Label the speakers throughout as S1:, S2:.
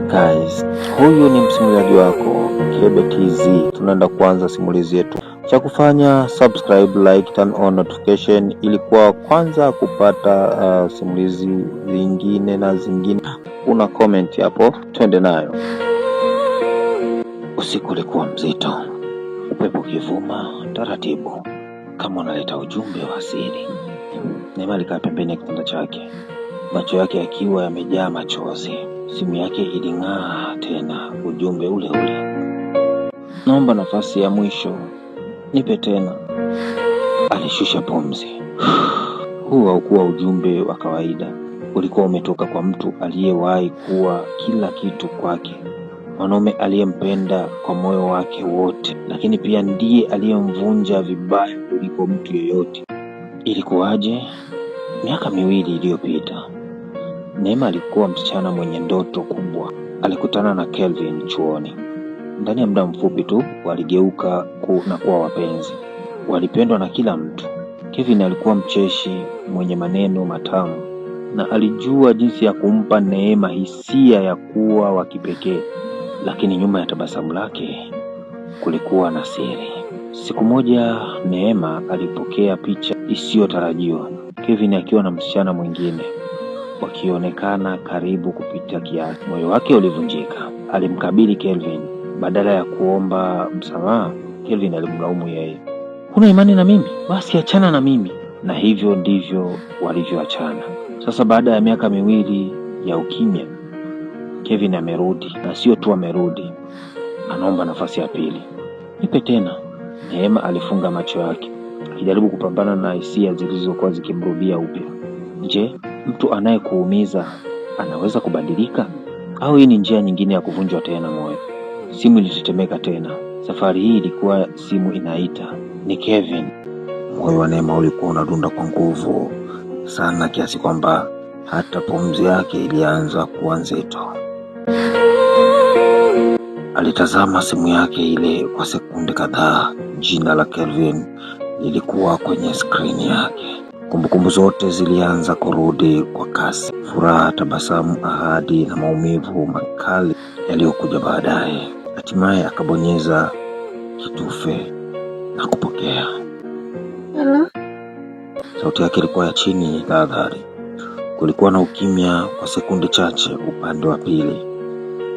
S1: Guys, huyu ni msimuliaji wako Kebe TZ. Tunaenda kuanza simulizi yetu. Cha kufanya subscribe, like, turn on notification ili kwa kwanza kupata simulizi zingine na zingine. Una comment hapo, twende nayo. Usiku ulikuwa mzito, upepo ukivuma taratibu kama unaleta ujumbe wa siri. Neema alikaa pembeni ya kitanda chake, macho yake yakiwa yamejaa machozi. Simu yake iling'aa tena, ujumbe ule ule: naomba nafasi ya mwisho, nipe tena. Alishusha pumzi. Huu haukuwa ujumbe wa kawaida, ulikuwa umetoka kwa mtu aliyewahi kuwa kila kitu kwake, mwanaume aliyempenda kwa moyo wake wote, lakini pia ndiye aliyemvunja vibaya kuliko mtu yeyote. Ilikuwaje? Miaka 2 iliyopita, Neema alikuwa msichana mwenye ndoto kubwa. Alikutana na Kelvin chuoni. Ndani ya muda mfupi tu waligeuka na kuwa wapenzi. Walipendwa na kila mtu. Kelvin alikuwa mcheshi, mwenye maneno matamu, na alijua jinsi ya kumpa Neema hisia ya kuwa wa kipekee. Lakini nyuma ya tabasamu lake kulikuwa na siri. Siku moja Neema alipokea picha isiyotarajiwa, Kelvin akiwa na msichana mwingine, wakionekana karibu kupita kiasi. Moyo wake ulivunjika. Alimkabili Kelvin. Badala ya kuomba msamaha, Kelvin alimlaumu yeye. Huna imani na mimi? Basi achana na mimi. Na hivyo ndivyo walivyoachana. Sasa baada ya miaka 2 ya ukimya, Kelvin amerudi, na sio tu amerudi, anaomba nafasi ya pili. Nipe tena. Neema alifunga macho yake, akijaribu kupambana na hisia zilizokuwa zikimrudia upya. Je, mtu anayekuumiza anaweza kubadilika? Au hii ni njia nyingine ya kuvunjwa tena moyo? Simu ilitetemeka tena. Safari hii ilikuwa simu inaita. Ni Kelvin. Moyo wa Neema ulikuwa unadunda kwa nguvu sana, kiasi kwamba hata pumzi yake ilianza kuwa nzito. Alitazama simu yake ile kwa sekunde kadhaa. Jina la Kelvin lilikuwa kwenye skrini yake. Kumbukumbu zote zilianza kurudi kwa kasi: furaha, tabasamu, ahadi na maumivu makali yaliyokuja baadaye. Hatimaye akabonyeza kitufe na kupokea.
S2: Hello?
S1: Sauti yake ilikuwa ya chini tahadhari. Kulikuwa na ukimya kwa sekunde chache upande wa pili.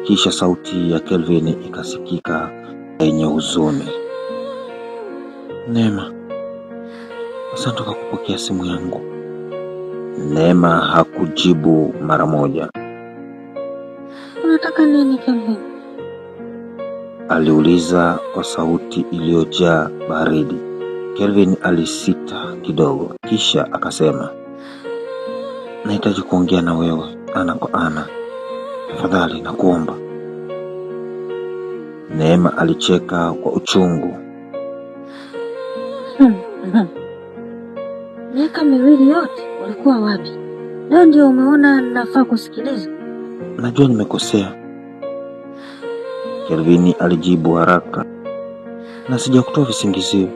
S1: Kisha sauti ya Kelvin ikasikika yenye huzuni. Neema, asante kwa kupokea simu yangu. Neema hakujibu mara moja.
S2: Unataka nini Kelvin?
S1: Aliuliza kwa sauti iliyojaa baridi. Kelvin alisita kidogo, kisha akasema, nahitaji kuongea na wewe ana kwa ana. Tafadhali nakuomba. Neema alicheka kwa uchungu.
S2: Miaka 2 yote ulikuwa wapi? Leo ndio umeona nafaa kusikiliza?
S1: Najua nimekosea, Kelvin alijibu haraka, na sijakutoa visingizio.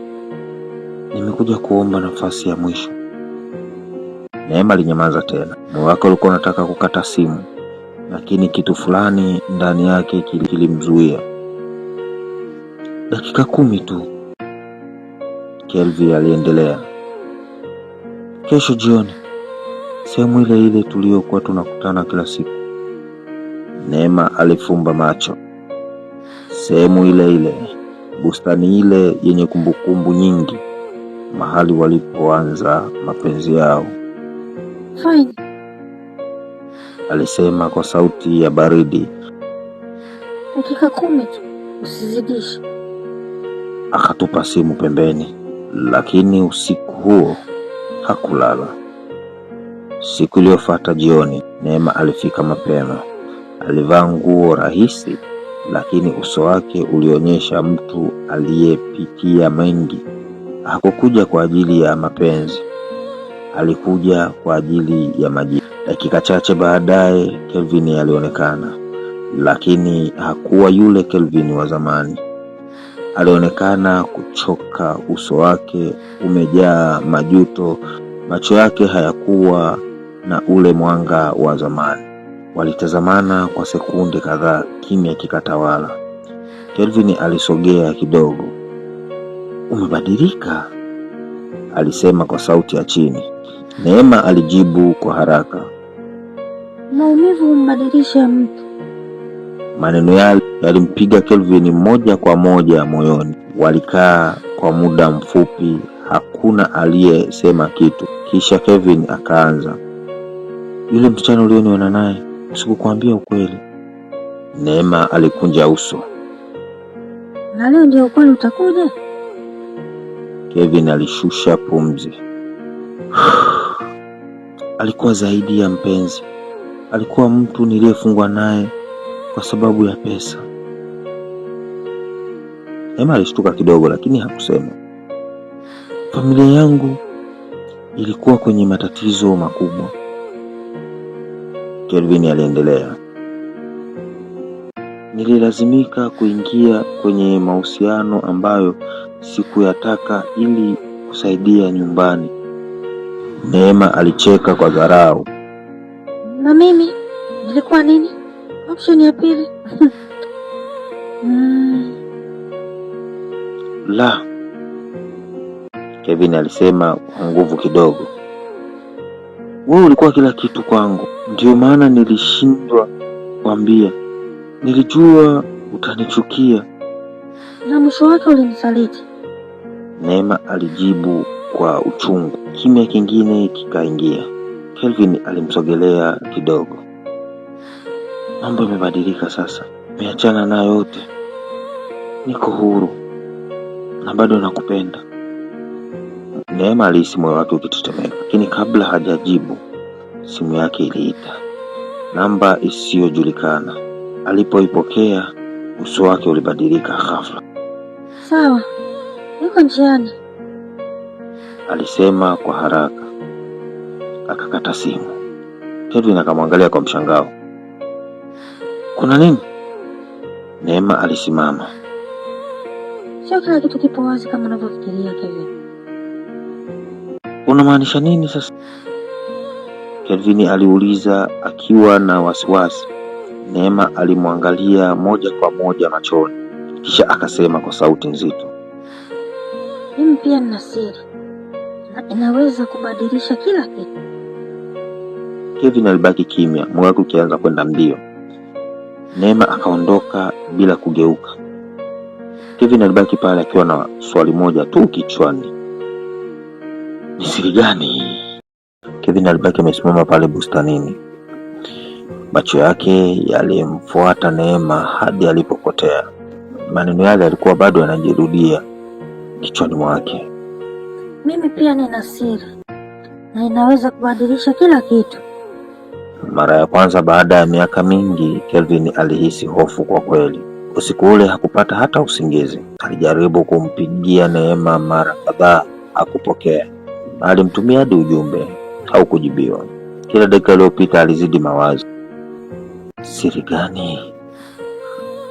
S1: Nimekuja kuomba nafasi ya mwisho. Neema alinyamaza tena. Moyo wake ulikuwa unataka kukata simu, lakini kitu fulani ndani yake kilimzuia. Dakika 10 tu, Kelvin aliendelea. Kesho jioni, sehemu ile ile tuliyokuwa tunakutana kila siku. Neema alifumba macho. Sehemu ile ile, bustani ile yenye kumbukumbu nyingi, mahali walipoanza mapenzi yao.
S2: Fine,
S1: alisema kwa sauti ya baridi.
S2: Dakika 10 tu, usizidishe.
S1: Akatupa simu pembeni. Lakini usiku huo hakulala. Siku iliyofuata jioni, Neema alifika mapema. Alivaa nguo rahisi, lakini uso wake ulionyesha mtu aliyepitia mengi. Hakukuja kwa ajili ya mapenzi, alikuja kwa ajili ya majibu. Dakika chache baadaye Kelvin alionekana, lakini hakuwa yule Kelvin wa zamani. Alionekana kuchoka, uso wake umejaa majuto, macho yake hayakuwa na ule mwanga wa zamani. Walitazamana kwa sekunde kadhaa, kimya kikatawala. Kelvin alisogea kidogo. "Umebadilika," alisema kwa sauti ya chini. Neema alijibu kwa haraka,
S2: "Maumivu humbadilisha mtu."
S1: Maneno yale yalimpiga Kelvin moja kwa moja moyoni. Walikaa kwa muda mfupi, hakuna aliyesema kitu. Kisha Kelvin akaanza, "Yule msichana ulioniona naye, sikukwambia ukweli?" Neema alikunja uso.
S2: "Na leo ndio ukweli utakuja?"
S1: Kelvin alishusha pumzi. Alikuwa zaidi ya mpenzi. Alikuwa mtu niliyefungwa naye kwa sababu ya pesa. Neema alishtuka kidogo, lakini hakusema. "Familia yangu ilikuwa kwenye matatizo makubwa," Kelvin aliendelea. "Nililazimika kuingia kwenye mahusiano ambayo sikuyataka ili kusaidia nyumbani." Neema alicheka kwa dharau.
S2: "Na mimi nilikuwa nini? Option ya pili?"
S1: "La," Kevin alisema kwa nguvu kidogo. "Wewe ulikuwa kila kitu kwangu, ndio maana nilishindwa kuambia. Nilijua utanichukia."
S2: "Na mwisho wake ulinisaliti."
S1: Neema alijibu kwa uchungu. Kimya kingine kikaingia. Kelvin alimsogelea kidogo. "Mambo yamebadilika sasa. Nimeachana na yote. Niko huru na bado nakupenda." Neema alihisi moyo wake ukitetemeka, lakini kabla hajajibu, simu yake iliita. Namba isiyojulikana. Alipoipokea, uso wake ulibadilika ghafla.
S2: "Sawa, niko njiani,"
S1: alisema kwa haraka. Akakata simu. Kelvin akamwangalia kwa mshangao. "Kuna nini?" Neema alisimama.
S2: "Sio kila kitu kipo wazi kama unavyofikiria, Kevin."
S1: "Unamaanisha nini sasa?" Kelvin aliuliza akiwa na wasiwasi. Neema alimwangalia moja kwa moja machoni, kisha akasema kwa sauti nzito,
S2: "Mimi pia nina siri na inaweza kubadilisha kila kitu."
S1: Kevin alibaki kimya, moyo wake ukianza kwenda mbio. Neema akaondoka bila kugeuka. Kevin alibaki pale akiwa na swali moja tu kichwani. Ni siri gani? Kevin alibaki amesimama pale bustanini. Macho yake yalimfuata Neema hadi alipopotea. Maneno yale yalikuwa bado yanajirudia kichwani mwake.
S2: "Mimi pia nina siri na inaweza kubadilisha kila kitu."
S1: Mara ya kwanza baada ya miaka mingi, Kelvin alihisi hofu kwa kweli. Usiku ule hakupata hata usingizi. Alijaribu kumpigia Neema mara kadhaa, hakupokea. Alimtumia hadi ujumbe, haukujibiwa. Kila dakika iliyopita alizidi mawazo. Siri gani?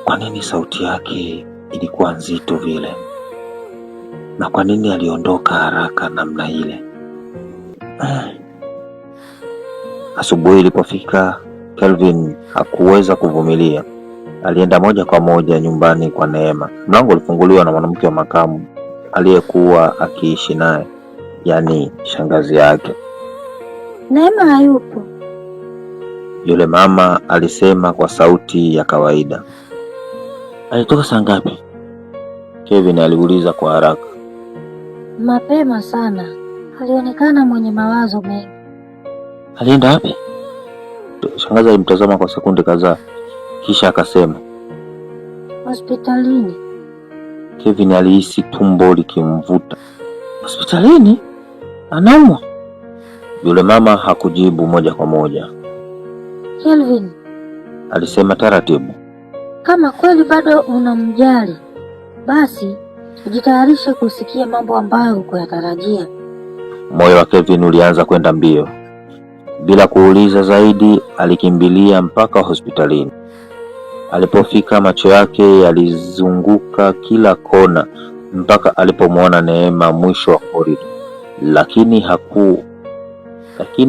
S1: Kwa nini sauti yake ilikuwa nzito vile? Na kwa nini aliondoka haraka namna ile? Asubuhi ilipofika, Kelvin hakuweza kuvumilia. Alienda moja kwa moja nyumbani kwa Neema. Mlango ulifunguliwa na mwanamke wa makamu aliyekuwa akiishi naye, yaani shangazi yake.
S2: "Neema hayupo,"
S1: yule mama alisema kwa sauti ya kawaida. "Alitoka saa ngapi?" Kevin aliuliza kwa haraka.
S2: "Mapema sana. Alionekana mwenye mawazo mengi."
S1: "Alienda wapi?" Shangazi alimtazama kwa sekunde kadhaa, kisha akasema,
S2: "Hospitalini."
S1: Kevin alihisi tumbo likimvuta. "Hospitalini? Anaumwa?" Yule mama hakujibu moja kwa moja.
S2: "Kelvin,"
S1: alisema taratibu,
S2: "kama kweli bado unamjali, basi ujitayarishe kusikia mambo ambayo hukuyatarajia."
S1: Moyo wa Kevin ulianza kwenda mbio. Bila kuuliza zaidi, alikimbilia mpaka hospitalini. Alipofika, macho yake yalizunguka kila kona mpaka alipomwona Neema mwisho wa korido. Lakini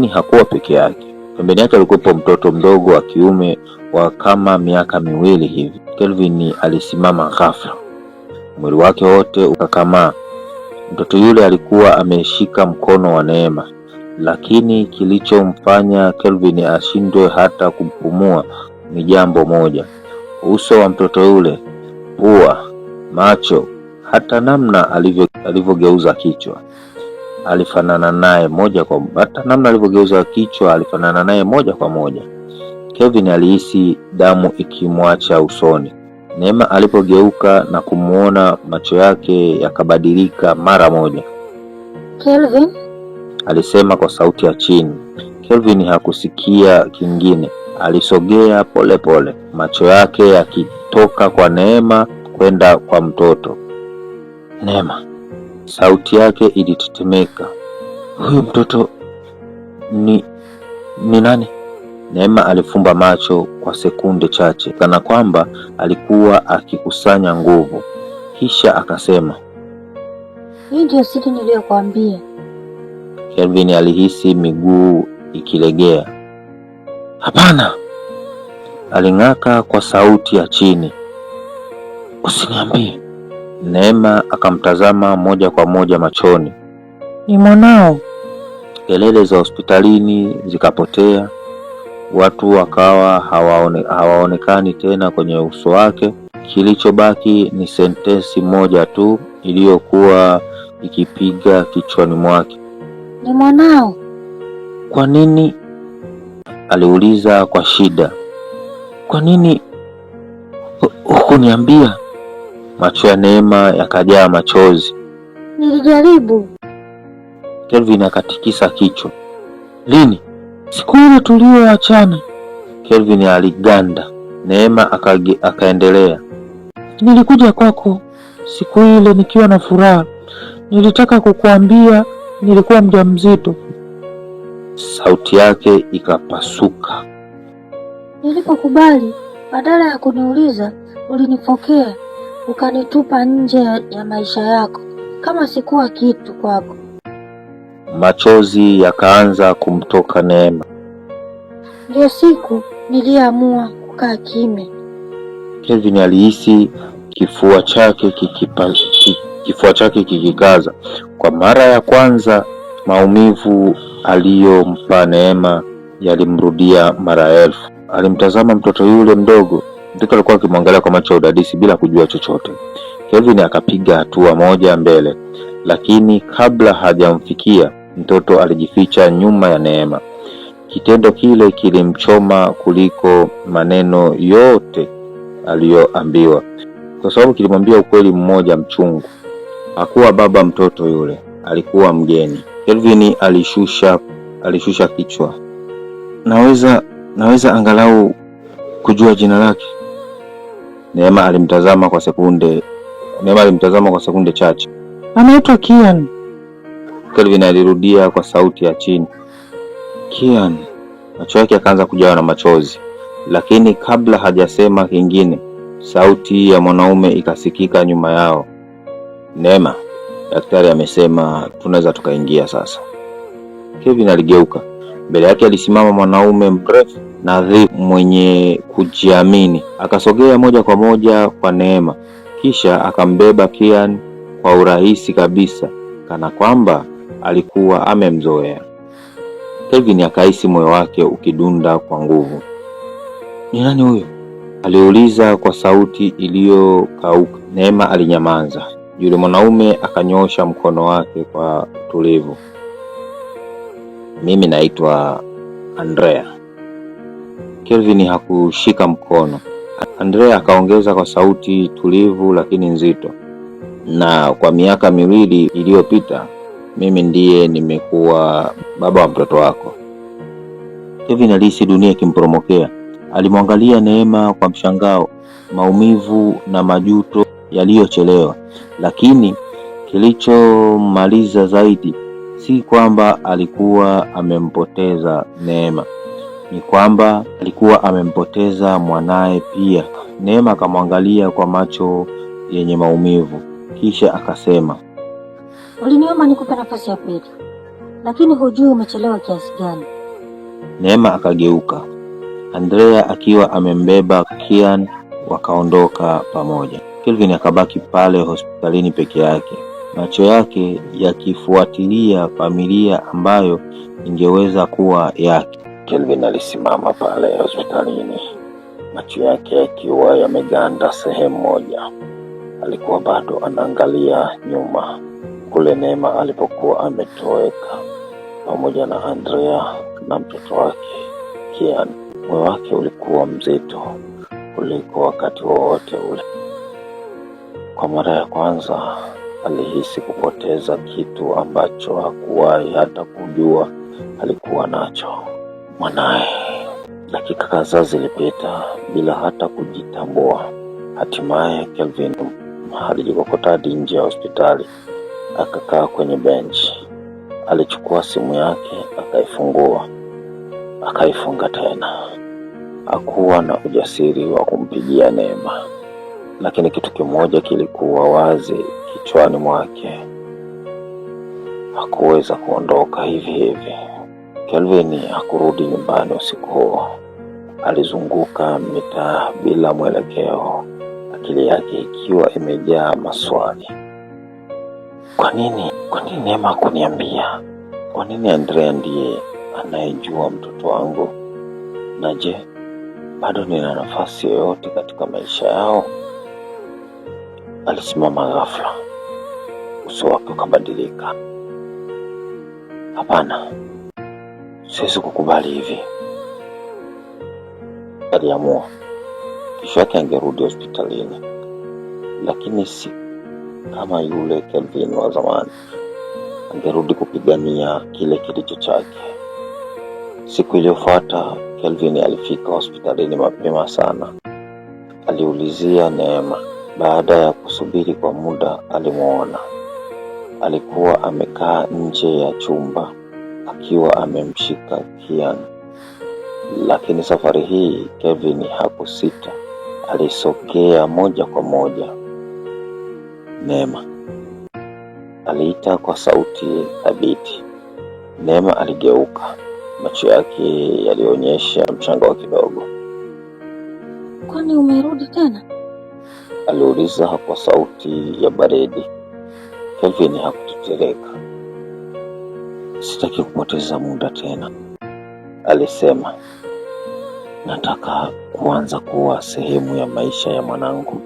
S1: hakuwa peke yake. Pembeni yake alikuwepo mtoto mdogo wa kiume wa kama miaka miwili hivi. Kelvin alisimama ghafla, mwili wake wote ukakamaa. Mtoto yule alikuwa ameshika mkono wa Neema, lakini kilichomfanya Kelvin ashindwe hata kupumua ni jambo moja: uso wa mtoto yule, pua, macho, hata namna alivyogeuza kichwa alifanana naye moja kwa moja. Kelvin alihisi damu ikimwacha usoni. Neema alipogeuka na kumuona, macho yake yakabadilika mara moja.
S2: Kelvin,
S1: alisema kwa sauti ya chini. Kelvin hakusikia kingine. Alisogea polepole, macho yake yakitoka kwa Neema kwenda kwa mtoto. Neema, sauti yake ilitetemeka. Huyu mtoto ni nani? Neema alifumba macho kwa sekunde chache, kana kwamba alikuwa akikusanya nguvu, kisha akasema,
S2: hii ndio siri niliyokuambia.
S1: Kelvin alihisi miguu ikilegea. Hapana, aling'aka kwa sauti ya chini. Usiniambie. Neema akamtazama moja kwa moja machoni. Ni mwanao. Kelele za hospitalini zikapotea. Watu wakawa hawaonekani tena kwenye uso wake. Kilichobaki ni sentensi moja tu iliyokuwa ikipiga kichwani mwake.
S2: Ni mwanao.
S1: Kwa nini? Aliuliza kwa shida. Kwa nini hukuniambia? Macho ya Neema yakajaa machozi.
S2: Nilijaribu.
S1: Kelvin akatikisa kichwa. Lini? Siku ile tulioachana. Kelvin aliganda. Neema akaendelea. Nilikuja kwako siku ile nikiwa na furaha. Nilitaka kukuambia nilikuwa mjamzito. Sauti yake ikapasuka.
S2: Nilipokubali, badala ya kuniuliza, ulinipokea, ukanitupa nje ya maisha yako kama sikuwa kitu kwako.
S1: Machozi yakaanza kumtoka Neema.
S2: Ndio siku niliamua kukaa kimya.
S1: Kelvin alihisi kifua chake kikikaza. Kwa mara ya kwanza, maumivu aliyompa Neema yalimrudia mara elfu. Alimtazama mtoto yule mdogo. Mtoto alikuwa akimwangalia kwa macho ya udadisi bila kujua chochote. Kelvin akapiga hatua moja mbele, lakini kabla hajamfikia, mtoto alijificha nyuma ya Neema. Kitendo kile kilimchoma kuliko maneno yote aliyoambiwa, kwa sababu kilimwambia ukweli mmoja mchungu. Hakuwa baba mtoto yule, alikuwa mgeni. Kelvin alishusha kichwa. Naweza angalau kujua jina lake? Neema alimtazama kwa sekunde chache. Anaitwa Kian. Kelvin alirudia kwa sauti ya chini. Kian. Macho yake yakaanza kujawa na machozi, lakini kabla hajasema kingine, sauti ya mwanaume ikasikika nyuma yao. Neema, daktari amesema tunaweza tukaingia sasa. Kelvin aligeuka. Mbele yake alisimama mwanaume mrefu nadhifu mwenye kujiamini. Akasogea moja kwa moja kwa Neema, kisha akambeba Kian kwa urahisi kabisa, kana kwamba alikuwa amemzoea. Kelvin akahisi moyo wake ukidunda kwa nguvu. Ni nani huyo? Aliuliza kwa sauti iliyokauka. Neema alinyamaza. Yule mwanaume akanyoosha mkono wake kwa utulivu. Mimi naitwa Andrea. Kelvin hakushika mkono. Andrea akaongeza kwa sauti tulivu lakini nzito. Na kwa miaka miwili iliyopita, mimi ndiye nimekuwa baba wa mtoto wako. Kelvin alihisi dunia ikimporomokea. Alimwangalia Neema kwa mshangao, maumivu na majuto yaliyochelewa. Lakini kilichomaliza zaidi si kwamba alikuwa amempoteza Neema, ni kwamba alikuwa amempoteza mwanae pia. Neema akamwangalia kwa macho yenye maumivu, kisha akasema,
S2: uliniomba nikupe nafasi ya pili, lakini hujui umechelewa kiasi gani.
S1: Neema akageuka. Andrea akiwa amembeba Kian wakaondoka pamoja. Kelvin akabaki pale hospitalini peke yake, macho yake yakifuatilia familia ambayo ingeweza kuwa yake. Kelvin alisimama pale hospitalini, macho yake yakiwa yameganda sehemu moja. Alikuwa bado anaangalia nyuma kule Neema alipokuwa ametoweka pamoja na Andrea na mtoto wake Kian. Moyo wake ulikuwa mzito kuliko wakati wowote ule. Kwa mara ya kwanza alihisi kupoteza kitu ambacho hakuwahi hata kujua alikuwa nacho, mwanae. Dakika kadhaa zilipita bila hata kujitambua. Hatimaye Kelvin alijikokota hadi nje ya hospitali, akakaa kwenye benchi. Alichukua simu yake, akaifungua, akaifunga tena. Hakuwa na ujasiri wa kumpigia Neema, lakini kitu kimoja kilikuwa wazi kichwani mwake: hakuweza kuondoka hivi hivi. Kelvin hakurudi nyumbani usiku huo. Alizunguka mitaa bila mwelekeo, akili yake ikiwa imejaa maswali. Kwa nini Neema hakuniambia? Kwa nini Andrea ndiye anayejua mtoto wangu? Na je, bado nina nafasi yoyote katika maisha yao? Alisimama ghafla, uso wake ukabadilika. Hapana, siwezi kukubali hivi, aliamua. Kesho yake angerudi hospitalini, lakini si kama yule Kelvin wa zamani. Angerudi kupigania kile kilicho chake. Siku iliyofuata Kelvin alifika hospitalini mapema sana. Aliulizia Neema. Baada ya kusubiri kwa muda, alimuona. Alikuwa amekaa nje ya chumba akiwa amemshika Kian. Lakini safari hii Kelvin hakusita. Alisogea moja kwa moja. Neema, aliita kwa sauti thabiti. Neema aligeuka, macho yake yalionyesha mshangao kidogo.
S2: Kwani umerudi tena?
S1: Aliuliza kwa sauti ya baridi. Kelvin hakutetereka. Sitaki kupoteza muda tena, alisema. Nataka kuanza kuwa sehemu ya maisha ya mwanangu.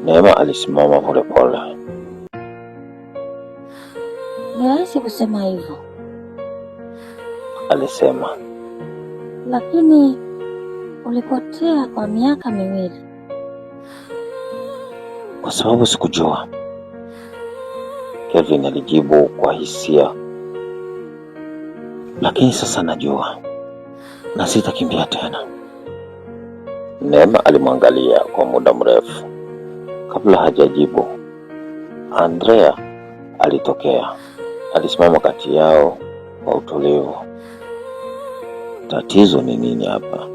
S1: Neema alisimama polepole.
S2: Ni rahisi kusema hivyo,
S1: alisema.
S2: Lakini ulipotea kwa miaka miwili.
S1: Kwa sababu sikujua, Kelvin alijibu kwa hisia. Lakini sasa najua, na sitakimbia tena. Neema alimwangalia kwa muda mrefu. Kabla hajajibu, Andrea alitokea. Alisimama kati yao kwa utulivu. Tatizo ni nini hapa?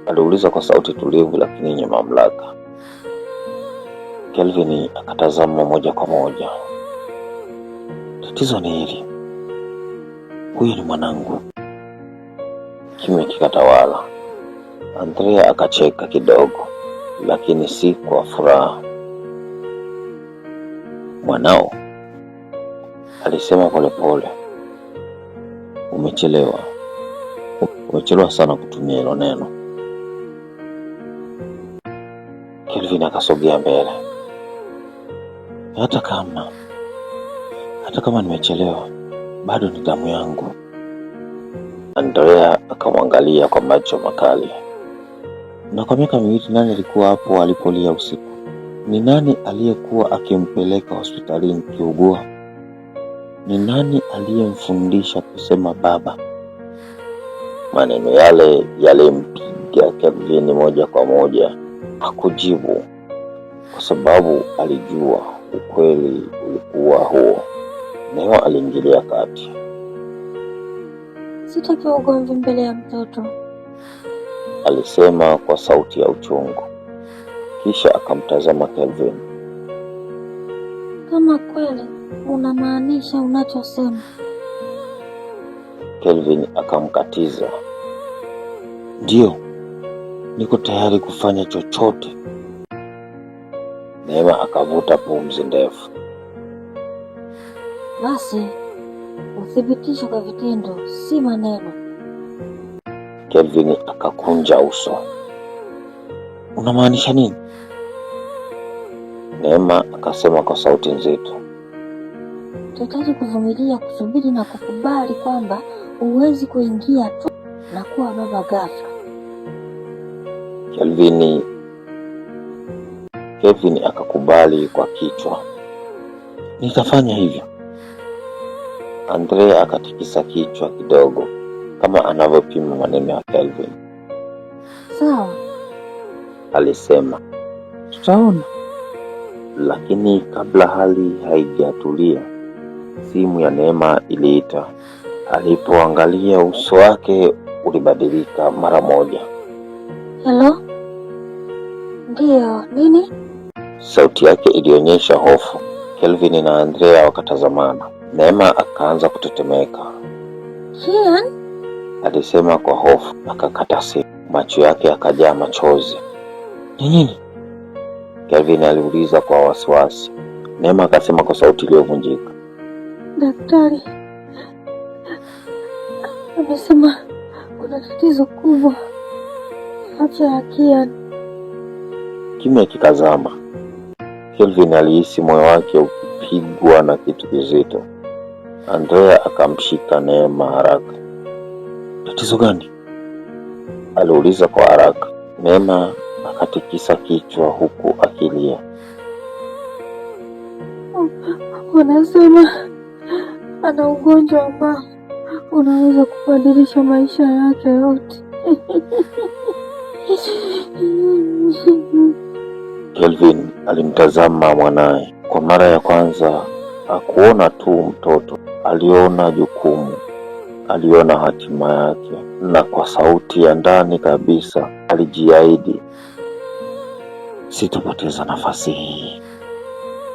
S1: Aliuliza kwa sauti tulivu lakini yenye mamlaka. Kelvin akatazama moja kwa moja. Tatizo ni hili. Huyu ni mwanangu. Kimya kikatawala. Andrea akacheka kidogo, lakini si kwa furaha. Mwanao, alisema polepole. Umechelewa sana kutumia hilo neno. Kelvin akasogea mbele. Hata kama nimechelewa, bado ni damu yangu. Andrea akamwangalia kwa macho makali. Na kwa miaka miwili nani alikuwa hapo alipolia usiku? Ni nani aliyekuwa akimpeleka hospitalini kiugua? Ni nani aliyemfundisha kusema baba? Maneno yale yalimpiga Kelvin moja kwa moja. Hakujibu kwa sababu alijua ukweli ulikuwa huo. Neema aliingilia kati.
S2: Sitaki ugomvi mbele ya mtoto,
S1: alisema kwa sauti ya uchungu. Kisha akamtazama Kelvin.
S2: Kama kweli unamaanisha unachosema.
S1: Kelvin akamkatiza. Ndio, niko tayari kufanya chochote. Neema akavuta pumzi ndefu.
S2: Basi uthibitisho kwa vitendo, si maneno.
S1: Kelvin akakunja uso. Unamaanisha nini? Neema akasema kwa sauti nzito.
S2: Tutahitaji kuvumilia, kusubiri na kukubali kwamba huwezi kuingia tu na kuwa baba ghafla.
S1: Kelvin akakubali kwa kichwa. Nitafanya hivyo. Andrea akatikisa kichwa kidogo kama anavyopima maneno ya Kelvin.
S2: Sawa,
S1: alisema. Tutaona. Lakini kabla hali haijatulia, simu ya Neema iliita. Alipoangalia uso wake ulibadilika mara moja.
S2: Hello? Ndio, nini?
S1: Sauti yake ilionyesha hofu. Kelvin na Andrea wakatazamana. Neema akaanza kutetemeka.
S2: Kian?
S1: Alisema kwa hofu, akakata simu. Macho yake yakajaa machozi. Nini? Kelvin aliuliza kwa wasiwasi. Neema akasema kwa sauti iliyovunjika. Daktari
S2: amesema kuna tatizo kubwa afya ya Kian.
S1: Kimya kikazama. Kelvin alihisi moyo wake ukipigwa na kitu kizito. Andrea akamshika Neema haraka. Tatizo gani? Aliuliza kwa haraka. Neema akatikisa kichwa huku akilia.
S2: Wanasema ana ugonjwa ambao unaweza kubadilisha maisha yake yote.
S1: Kelvin alimtazama mwanaye. Kwa mara ya kwanza hakuona tu mtoto, aliona jukumu, aliona hatima yake, na kwa sauti ya ndani kabisa alijiahidi, sitapoteza nafasi hii,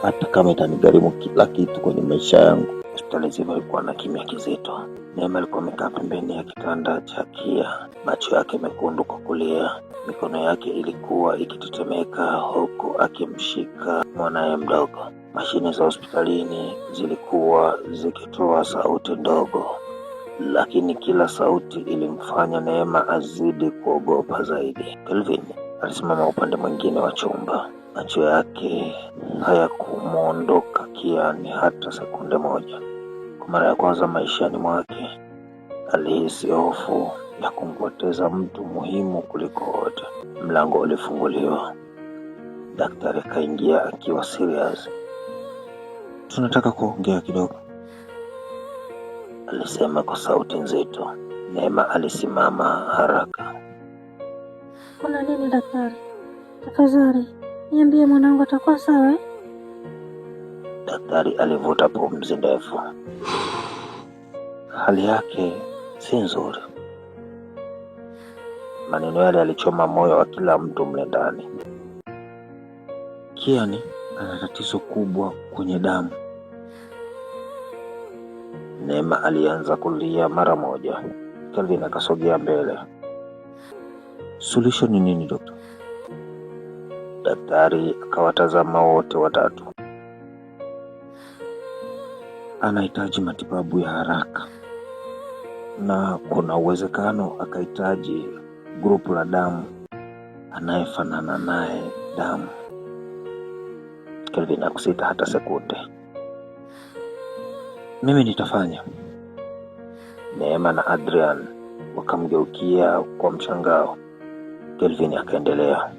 S1: hata kama itanigharimu kila kitu kwenye maisha yangu. Hospitali nzima ilikuwa na kimya kizito. Neema alikuwa amekaa pembeni ya kitanda cha Kia, macho yake mekundu kwa kulia. Mikono yake ilikuwa ikitetemeka huku akimshika mwanaye mdogo. Mashine za hospitalini zilikuwa zikitoa sauti ndogo, lakini kila sauti ilimfanya Neema azidi kuogopa zaidi. Kelvin alisimama upande mwingine wa chumba. Macho yake hayakumuondoka Kian hata sekunde moja. Kwa mara ya kwanza maishani mwake alihisi hofu ya kumpoteza mtu muhimu kuliko wote. Mlango ulifunguliwa. Daktari kaingia akiwa serious. Tunataka kuongea kidogo, alisema kwa sauti nzito. Neema alisimama haraka.
S2: Kuna nini daktari? Tafadhali niambie, mwanangu atakuwa sawa?
S1: Daktari alivuta pumzi ndefu. Hali yake si nzuri. Maneno yale yalichoma moyo wa kila mtu mle ndani. Kian ana tatizo kubwa kwenye damu. Neema alianza kulia mara moja. Kelvin akasogea mbele. Solution ni nini, dokta? Daktari akawatazama wote watatu. Anahitaji matibabu ya haraka, na kuna uwezekano akahitaji grupu la damu anayefanana naye damu. Kelvin hakusita hata sekunde. Mimi nitafanya. Neema na Adrian wakamgeukia kwa mshangao. Kelvin akaendelea.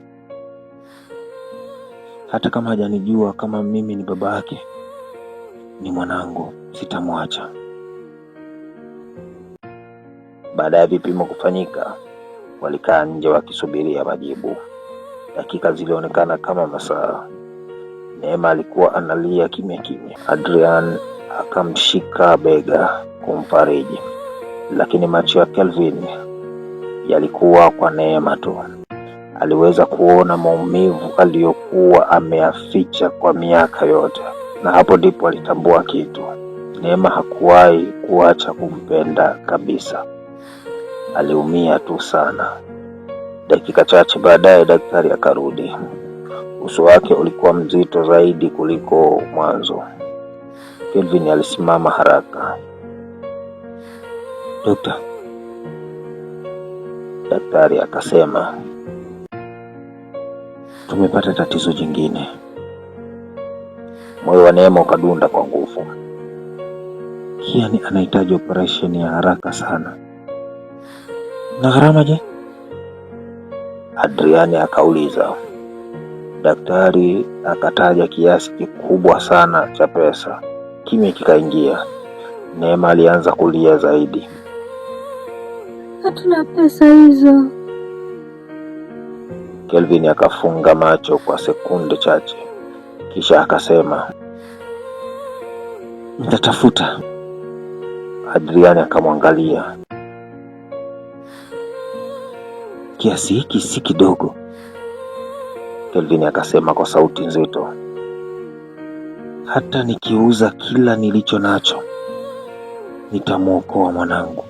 S1: Hata kama hajanijua kama mimi ni baba yake, ni mwanangu, sitamwacha. Baada ya vipimo kufanyika, walikaa nje wakisubiria majibu. Dakika zilionekana kama masaa. Neema alikuwa analia kimya kimya. Adrian akamshika bega kumfariji, lakini macho ya Kelvin yalikuwa kwa Neema tu. Aliweza kuona maumivu aliyokuwa ameyaficha kwa miaka yote, na hapo ndipo alitambua kitu. Neema hakuwahi kuacha kumpenda kabisa. Aliumia tu sana. Dakika chache baadaye daktari akarudi. Uso wake ulikuwa mzito zaidi kuliko mwanzo. Kelvin alisimama haraka. Dokta, daktari akasema, tumepata tatizo jingine. Moyo wa Neema ukadunda kwa nguvu. Kian anahitaji operation ya haraka sana. Na gharama je? Adriani akauliza. Daktari akataja kiasi kikubwa sana cha pesa. Kimya kikaingia. Neema alianza kulia zaidi.
S2: Hatuna pesa hizo.
S1: Kelvin akafunga macho kwa sekunde chache. Kisha akasema, nitatafuta. Adriani akamwangalia. Kiasi hiki si kidogo. Kelvin akasema kwa sauti nzito. Hata nikiuza kila nilicho nacho, nitamwokoa mwanangu.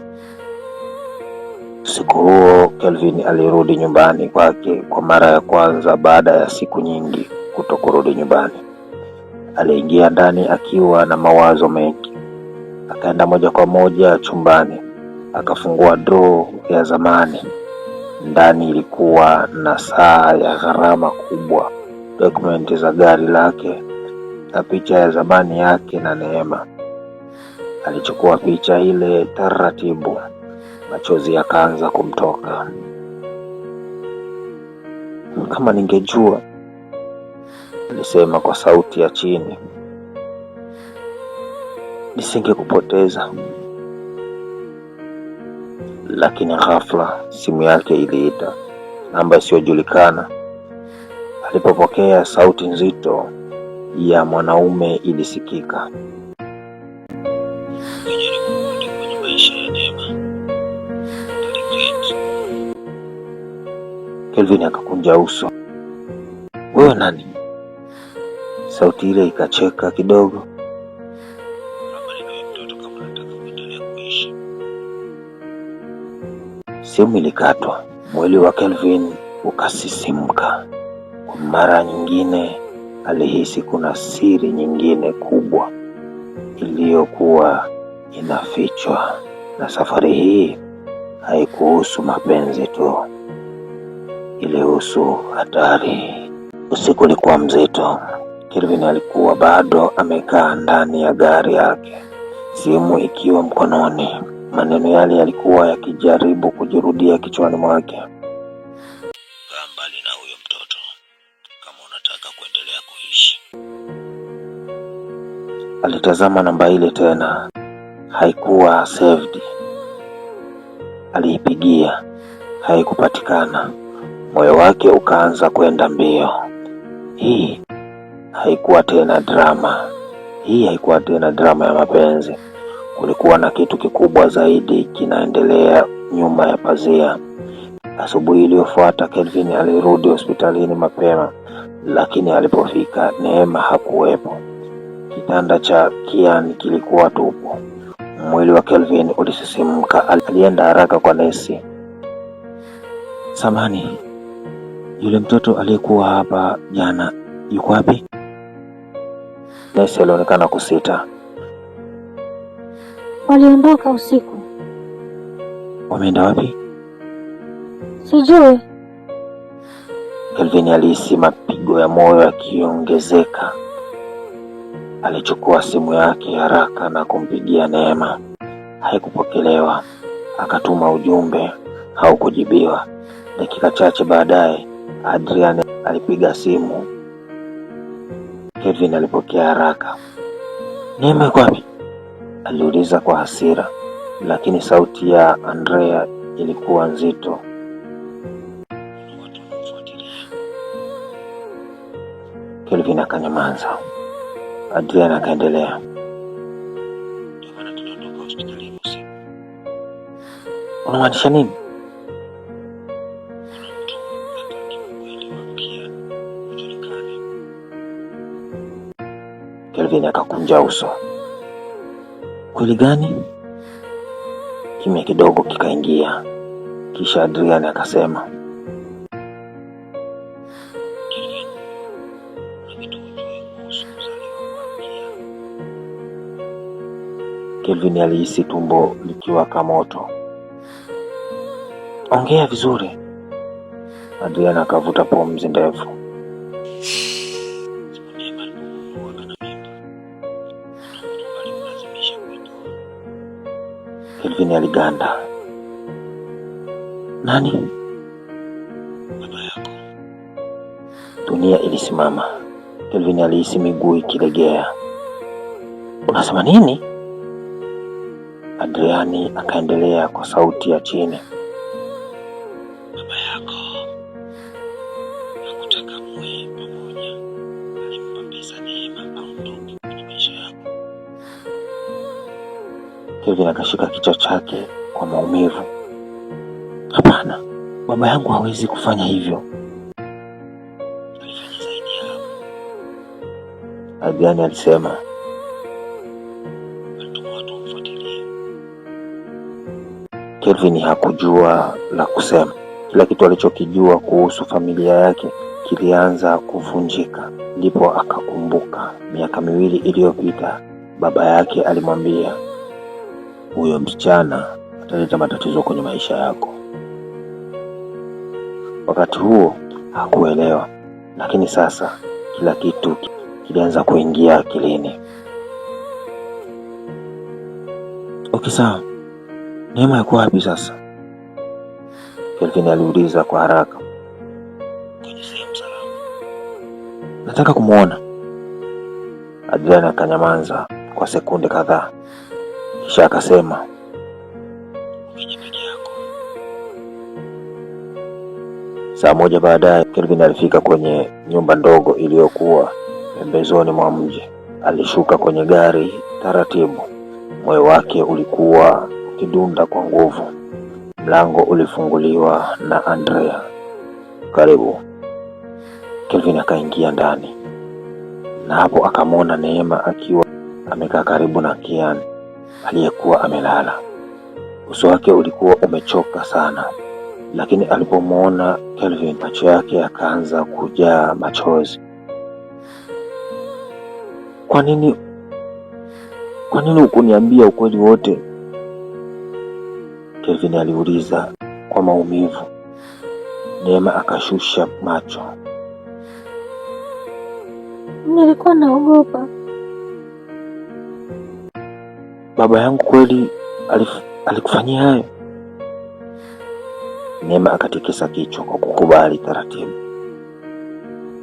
S1: Siku huo Kelvin alirudi nyumbani kwake kwa mara ya kwanza baada ya siku nyingi kutokurudi nyumbani. Aliingia ndani akiwa na mawazo mengi. Akaenda moja kwa moja chumbani. Akafungua draw ya zamani. Ndani ilikuwa na saa ya gharama kubwa, dokumenti za gari lake na picha ya zamani yake na Neema. Alichukua picha ile taratibu. Machozi yakaanza kumtoka. Kama ningejua, alisema kwa sauti ya chini, nisingekupoteza. Lakini ghafla simu yake iliita, namba isiyojulikana. Alipopokea, sauti nzito ya mwanaume ilisikika. Kwenye maisha ya Neema. Kelvin akakunja uso. Wewe nani? Sauti ile ikacheka kidogo. Simu ilikatwa. Mwili wa Kelvin ukasisimka. Kwa mara nyingine alihisi kuna siri nyingine kubwa iliyokuwa inafichwa, na safari hii haikuhusu mapenzi tu, ilihusu hatari. Usiku ulikuwa mzito. Kelvin alikuwa bado amekaa ndani ya gari yake, simu ikiwa mkononi. Maneno yale yalikuwa yakijaribu kujirudia kichwani mwake. Kaa mbali na huyo mtoto kama unataka kuendelea kuishi. Alitazama namba ile tena. Haikuwa saved. Aliipigia. Haikupatikana. Moyo wake ukaanza kwenda mbio. Hii haikuwa tena drama ya mapenzi. Kulikuwa na kitu kikubwa zaidi kinaendelea nyuma ya pazia. Asubuhi iliyofuata Kelvin alirudi hospitalini mapema, lakini alipofika Neema hakuwepo. Kitanda cha Kian kilikuwa tupu. Mwili wa Kelvin ulisisimka. Alienda haraka kwa nesi. Samani, yule mtoto aliyekuwa hapa jana yuko wapi? Nesi alionekana kusita.
S2: Waliondoka usiku.
S1: Wameenda wapi?
S2: Sijui.
S1: Kelvin alihisi mapigo ya moyo yakiongezeka. Alichukua simu yake haraka na kumpigia Neema. Haikupokelewa. Akatuma ujumbe, haukujibiwa. Dakika chache baadaye Adriani alipiga simu. Kelvin alipokea haraka. Neema yuko wapi? Aliuliza kwa hasira, lakini sauti ya Andrea ilikuwa nzito. Kelvin akanyamaza. Adriana akaendelea. Unamaanisha nini? Kelvin akakunja uso. Ukweli gani? Kimya kidogo kikaingia. Kisha Adrian akasema, Kelvin alihisi tumbo likiwaka moto. Ongea vizuri. Adrian akavuta pumzi ndefu. Kelvin aliganda. Nani? Baba yako. Dunia ilisimama. Kelvin alihisi miguu ikilegea. Unasema nini? Adriani akaendelea kwa sauti ya chini. Baba yako hakutaka muwe pamoja. Alimpa pesa Neema aondoke kwenye maisha yako. Kelvin akashika kichwa chake kwa maumivu. Hapana, baba yangu hawezi kufanya hivyo. Alifanya zaidi ya hapo. Adriani alisema. Kelvin hakujua la kusema. Kila kitu alichokijua kuhusu familia yake kilianza kuvunjika. Ndipo akakumbuka miaka 2 iliyopita baba yake alimwambia, huyo msichana ataleta matatizo kwenye maisha yako. Wakati huo hakuelewa, lakini sasa kila kitu kilianza kuingia akilini. Okay, sawa. Neema yuko wapi sasa? Kelvin aliuliza kwa haraka. Kwenye sehemu salama. Nataka kumuona. Adrian akanyamaza kwa sekunde kadhaa. Kisha akasema, ukija peke yako. Saa moja baadaye Kelvin alifika kwenye nyumba ndogo iliyokuwa pembezoni mwa mji. Alishuka kwenye gari taratibu. Moyo wake ulikuwa ukidunda kwa nguvu. Mlango ulifunguliwa na Andrea. Karibu. Kelvin akaingia ndani. Na hapo akamwona Neema akiwa amekaa karibu na Kian aliyekuwa amelala. Uso wake ulikuwa umechoka sana. Lakini alipomwona Kelvin, macho yake yakaanza kujaa machozi. Kwa nini hukuniambia ukweli wote? Kelvin aliuliza kwa maumivu. Neema akashusha macho.
S2: Nilikuwa naogopa.
S1: Baba yangu kweli alikufanyia hayo? Neema akatikisa kichwa kwa kukubali taratibu.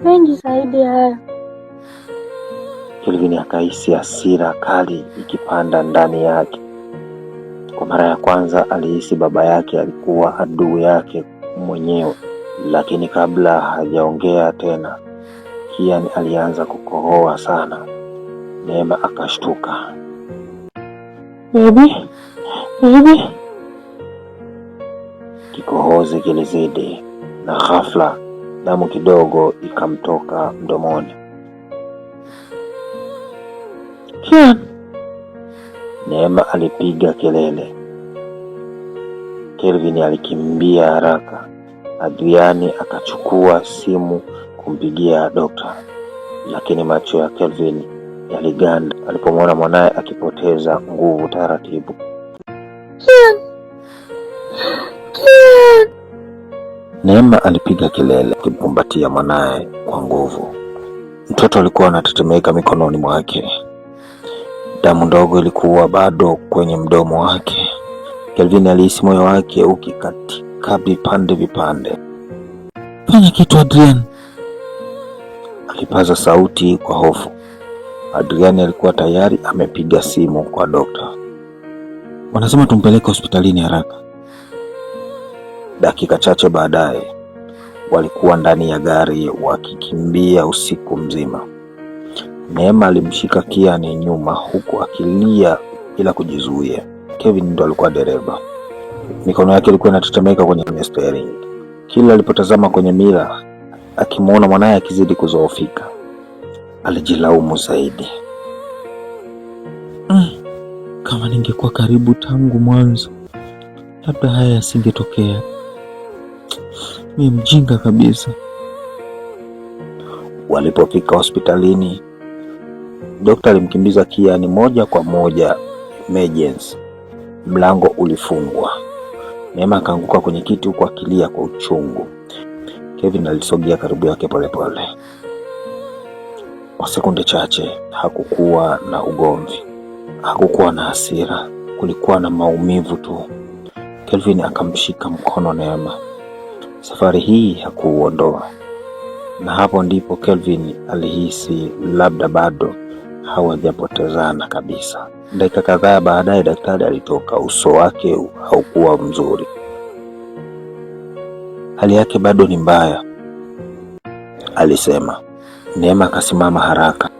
S2: Mengi zaidi ya hayo.
S1: Kelvin akahisi hasira kali ikipanda ndani yake. Kwa mara ya kwanza alihisi baba yake alikuwa adui yake mwenyewe. Lakini kabla hajaongea tena, Kian alianza kukohoa sana. Neema akashtuka. Baby. Kikohozi kilizidi na ghafla damu kidogo ikamtoka mdomoni. Kian! Neema alipiga kelele. Kelvin alikimbia haraka. Adriani akachukua simu kumpigia dokta. Lakini macho ya Kelvin yaliganda alipomwona mwanae akipoteza nguvu taratibu. Kian! Neema alipiga kelele akimkumbatia mwanae kwa nguvu. Mtoto alikuwa anatetemeka mikononi mwake. Damu ndogo ilikuwa bado kwenye mdomo wake. Kelvin alihisi moyo wake ukikatika vipande. Fanya kitu Adrian, alipaza sauti kwa hofu. Adrian alikuwa tayari amepiga simu kwa dokta. Wanasema tumpeleke hospitalini haraka. Dakika chache baadaye walikuwa ndani ya gari wakikimbia usiku mzima. Neema alimshika Kian nyuma huku akilia bila kujizuia. Kevin ndo alikuwa dereva. Mikono yake ilikuwa inatetemeka kwenye steering. Kila alipotazama kwenye mira akimwona mwanae akizidi kuzoofika, alijilaumu zaidi. Kama ningekuwa karibu tangu mwanzo, labda haya yasingetokea. Mimi mjinga kabisa. Walipofika hospitalini, daktari alimkimbiza Kian moja kwa moja emergency. Mlango ulifungwa. Neema akaanguka kwenye kiti huku akilia kwa uchungu. Kevin alisogea karibu yake polepole. Kwa sekunde chache hakukuwa na ugomvi, hakukuwa na hasira, kulikuwa na maumivu tu. Kelvin akamshika mkono Neema. Safari hii hakuuondoa. Na hapo ndipo Kelvin alihisi labda bado hawajapotezana kabisa. Dakika kadhaa baadaye daktari alitoka. Uso wake haukuwa mzuri. Hali yake bado ni mbaya, alisema. Neema akasimama haraka.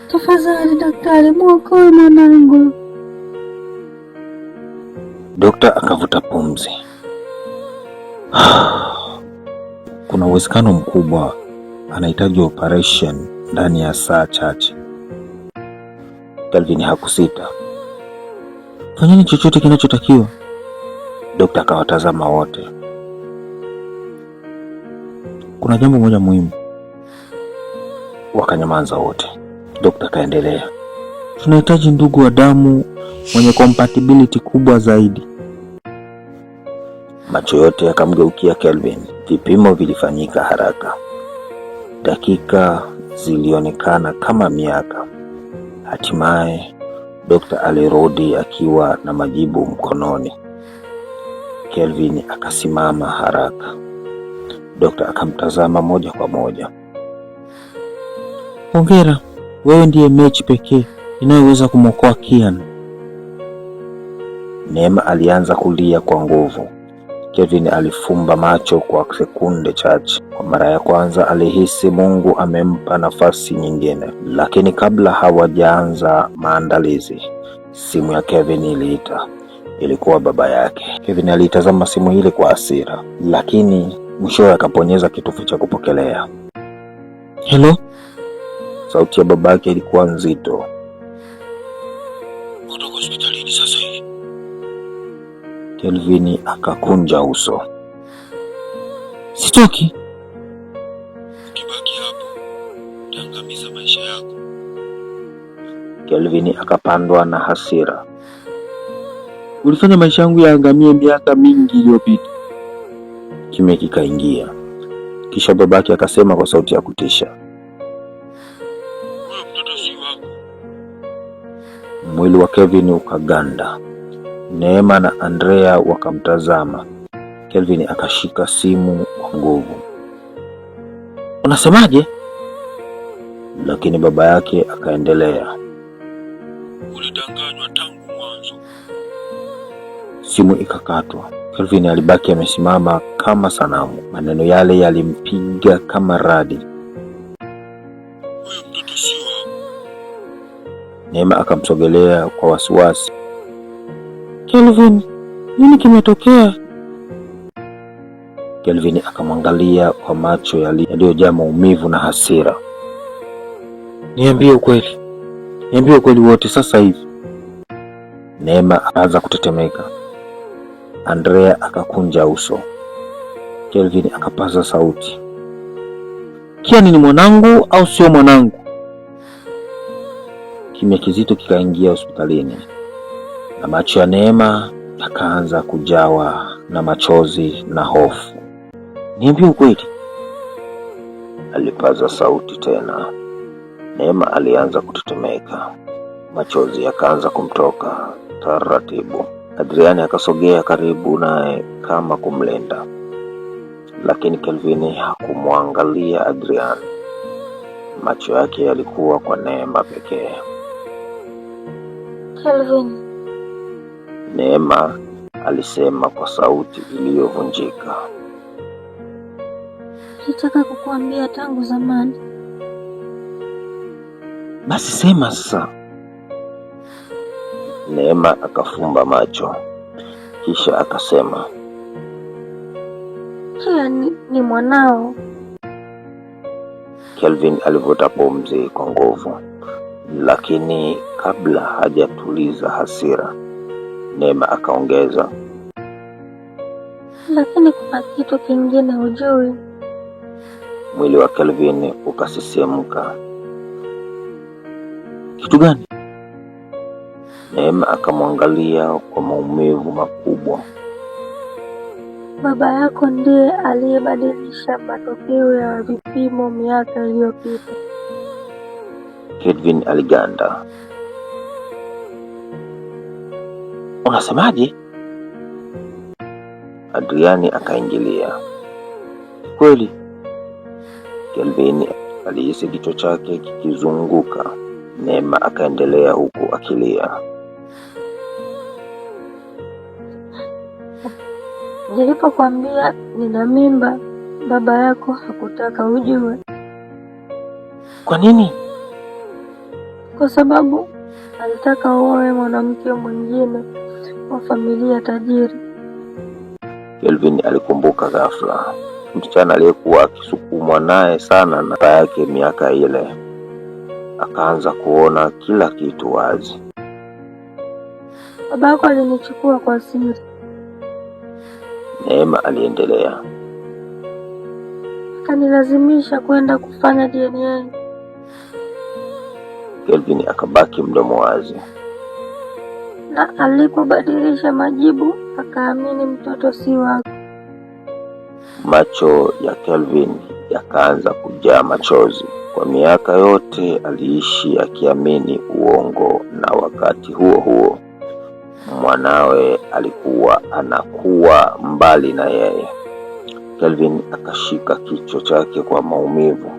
S2: Tafadhali daktari, mwokoe mwanangu.
S1: Dokta akavuta pumzi. Kuna uwezekano mkubwa anahitaji operation ndani ya saa chache. Kelvin hakusita. Fanyeni chochote kinachotakiwa. Dokta akawatazama wote. Kuna jambo moja muhimu. Wakanyamaza wote. Dokta kaendelea. Tunahitaji ndugu wa damu mwenye compatibility kubwa zaidi. Macho yote yakamgeukia Kelvin. Vipimo vilifanyika haraka. Dakika zilionekana kama miaka. Hatimaye dokta alirudi akiwa na majibu mkononi. Kelvin akasimama haraka. Dokta akamtazama moja kwa moja. Hongera, wewe ndiye mechi pekee inayoweza kumwokoa Kian. Neema alianza kulia kwa nguvu. Kelvin alifumba macho kwa sekunde chache. Kwa mara ya kwanza alihisi Mungu amempa nafasi nyingine. Lakini kabla hawajaanza maandalizi, simu ya Kevin iliita. Ilikuwa baba yake. Kevin alitazama simu ile kwa hasira, lakini mwishowe akaponyeza kitufe cha kupokelea. Hello? Sauti ya babake ilikuwa nzito. Kutoka hospitalini sasa hivi. Kelvin akakunja uso. Sitoki. Ukibaki hapo, utaangamiza maisha yako. Kelvin akapandwa na hasira. Ulifanya maisha yangu yaangamie miaka mingi iliyopita. Kimya kikaingia. Kisha babake akasema kwa sauti ya kutisha. Wewe mtoto si wako. Mwili wa Kevin ukaganda. Neema na Andrea wakamtazama. Kelvin akashika simu kwa nguvu. Unasemaje? Lakini baba yake akaendelea. Ulidanganywa tangu mwanzo. Simu ikakatwa. Kelvin alibaki amesimama kama sanamu. Maneno yale yalimpiga kama radi. Huyu mtoto si wako. Neema akamsogelea kwa wasiwasi. Kelvin, nini kimetokea? Kelvin akamwangalia kwa macho yaliyojaa maumivu na hasira. Niambie ukweli. Niambie ukweli wote sasa hivi. Neema akaanza kutetemeka. Andrea akakunja uso. Kelvin akapaza sauti. Kian ni mwanangu au sio mwanangu? Kimya kizito kikaingia hospitalini. Na macho ya Neema yakaanza kujawa na machozi na hofu. Niambie ukweli. Alipaza sauti tena. Neema alianza kutetemeka. Machozi yakaanza kumtoka taratibu. Adriani akasogea karibu naye kama kumlinda. Lakini Kelvin hakumwangalia Adriani. Macho yake yalikuwa kwa Neema pekee.
S2: Kelvin.
S1: Neema alisema kwa sauti iliyovunjika.
S2: Nitaka kukuambia tangu zamani.
S1: Basi sema sasa. Neema akafumba macho. Kisha akasema.
S2: Kian ni mwanao.
S1: Kelvin alivuta pumzi kwa nguvu. Lakini kabla hajatuliza hasira, Neema akaongeza,
S2: lakini kuna kitu kingine hujui.
S1: Mwili wa Kelvin ukasisimka. Kitu gani? Neema akamwangalia kwa maumivu makubwa.
S2: Baba yako ndiye aliyebadilisha matokeo ya vipimo miaka iliyopita.
S1: Kelvin aliganda. Unasemaje? Adriani akaingilia. Kweli? Kelvin alihisi kichwa chake kikizunguka. Neema akaendelea huku akilia.
S2: Nilipokuambia nina mimba, baba yako hakutaka ujue.
S1: Kwa nini?
S2: Kwa sababu alitaka uoe mwanamke mwingine wa familia tajiri.
S1: Kelvin alikumbuka ghafla msichana aliyekuwa akisukumwa naye sana na baba yake miaka ile. Akaanza kuona kila kitu wazi.
S2: Baba yako alinichukua kwa siri.
S1: Neema aliendelea.
S2: Akanilazimisha kwenda kufanya DNA.
S1: Kelvin akabaki mdomo wazi.
S2: Na alipobadilisha majibu akaamini mtoto si wako.
S1: Macho ya Kelvin yakaanza kujaa machozi. Kwa miaka yote aliishi akiamini uongo, na wakati huo huo mwanawe alikuwa anakuwa mbali na yeye. Kelvin akashika kichwa chake kwa maumivu.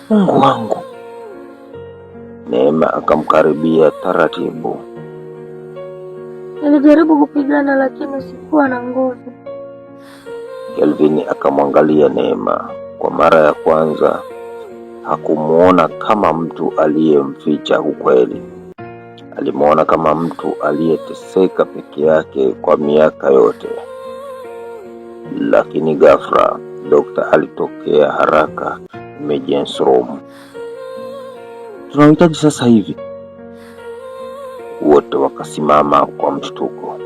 S1: Mungu wangu. Neema akamkaribia taratibu.
S2: Nilijaribu kupigana lakini sikuwa na nguvu.
S1: Kelvin akamwangalia Neema. Kwa mara ya kwanza hakumuona kama mtu aliyemficha ukweli. Alimuona kama mtu aliyeteseka peke yake kwa miaka yote. Lakini ghafla Dokta alitokea haraka emergency room. Tunahitaji sasa hivi. Wote wakasimama kwa mshtuko.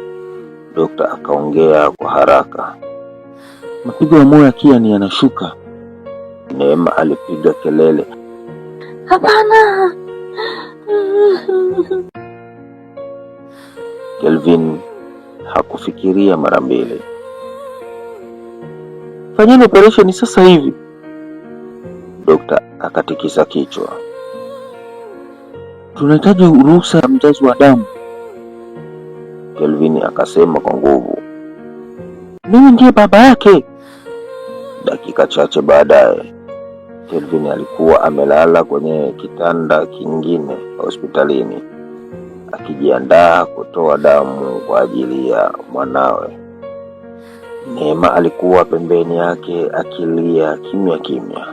S1: Dokta akaongea kwa haraka. Mapigo ya moyo ya Kian yanashuka. Neema alipiga kelele.
S2: Hapana.
S1: Kelvin hakufikiria mara mbili. Fanyeni operation sasa hivi. Dokta akatikisa kichwa. Tunahitaji ruhusa ya mzazi wa damu. Kelvin akasema kwa nguvu. Mimi ndiye baba yake. Dakika chache baadaye, Kelvin alikuwa amelala kwenye kitanda kingine hospitalini, akijiandaa kutoa damu kwa ajili ya mwanawe. Neema alikuwa pembeni yake akilia kimya kimya.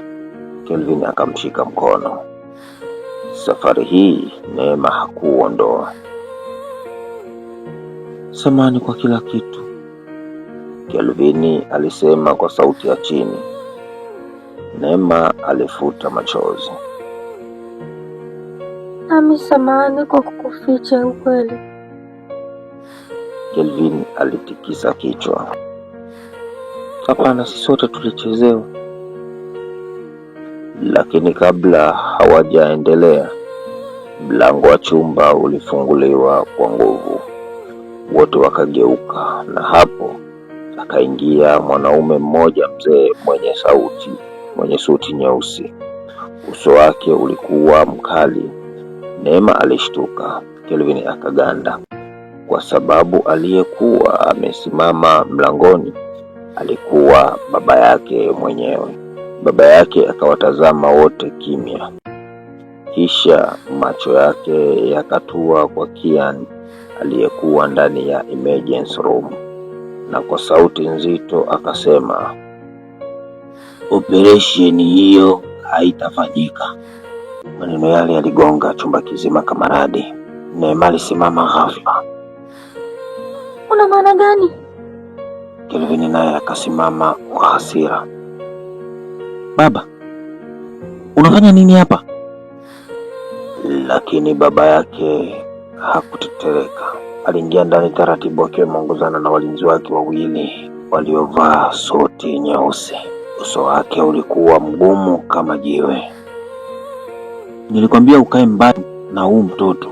S1: Kelvin akamshika mkono. Safari hii Neema hakuondoa. Samahani kwa kila kitu, Kelvin alisema kwa sauti ya chini. Neema alifuta machozi.
S2: Nami samahani kwa kukuficha ukweli.
S1: Kelvin alitikisa kichwa. Hapana, sisi sote tulichezewa. Lakini kabla hawajaendelea, mlango wa chumba ulifunguliwa kwa nguvu. Wote wakageuka, na hapo akaingia mwanaume mmoja mzee mwenye suti nyeusi. Uso wake ulikuwa mkali. Neema alishtuka. Kelvin akaganda, kwa sababu aliyekuwa amesimama mlangoni alikuwa baba yake mwenyewe. Baba yake akawatazama wote kimya. Kisha macho yake yakatua kwa Kian aliyekuwa ndani ya emergency room, na kwa sauti nzito akasema, operation hiyo haitafanyika. Maneno yale yaligonga chumba kizima kama radi. Neema alisimama ghafla.
S2: Una maana gani?
S1: Kelvin naye akasimama kwa hasira. Baba, unafanya nini hapa? lakini baba yake hakutetereka. Aliingia ndani taratibu akiwa ameongozana na walinzi wake wawili waliovaa suti nyeusi. Uso wake ulikuwa mgumu kama jiwe. "Nilikwambia ukae mbali na huu mtoto,"